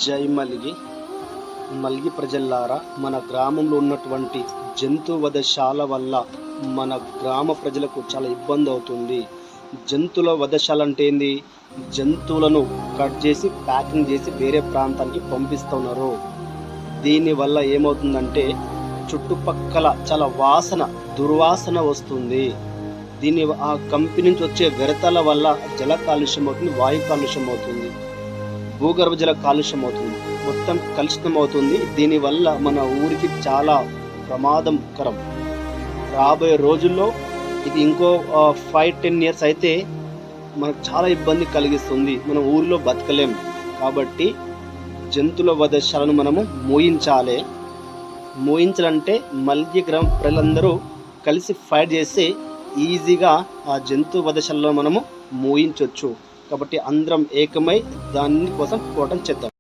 జై మల్గి ప్రజల్లారా, మన గ్రామంలో ఉన్నటువంటి జంతు వధశాల వల్ల మన గ్రామ ప్రజలకు చాలా ఇబ్బంది అవుతుంది. జంతువుల వధశాల అంటే ఏంది? జంతువులను కట్ చేసి ప్యాకింగ్ చేసి వేరే ప్రాంతానికి పంపిస్తున్నారు. దీనివల్ల ఏమవుతుందంటే చుట్టుపక్కల చాలా దుర్వాసన వస్తుంది. ఆ కంపెనీ నుంచి వచ్చే వ్యర్థాల వల్ల జల కాలుష్యం అవుతుంది, వాయు కాలుష్యం అవుతుంది, భూగర్భ జల కాలుష్యం అవుతుంది, మొత్తం కలుషితం అవుతుంది. దీనివల్ల మన ఊరికి చాలా ప్రమాదకరం. రాబోయే రోజుల్లో ఇది ఇంకో 5-10 years అయితే మనకు చాలా ఇబ్బంది కలిగిస్తుంది. మన ఊరిలో బతకలేం. కాబట్టి జంతువుల వధశాలను మనము మూయించాలంటే మల్గి గ్రామ ప్రజలందరూ కలిసి ఫైట్ చేస్తే ఈజీగా ఆ జంతు వధశాలలో మనము మూయించవచ్చు. కాబట్టి అందరం ఏకమై దాని కోసం పోరాటం చేద్దాం.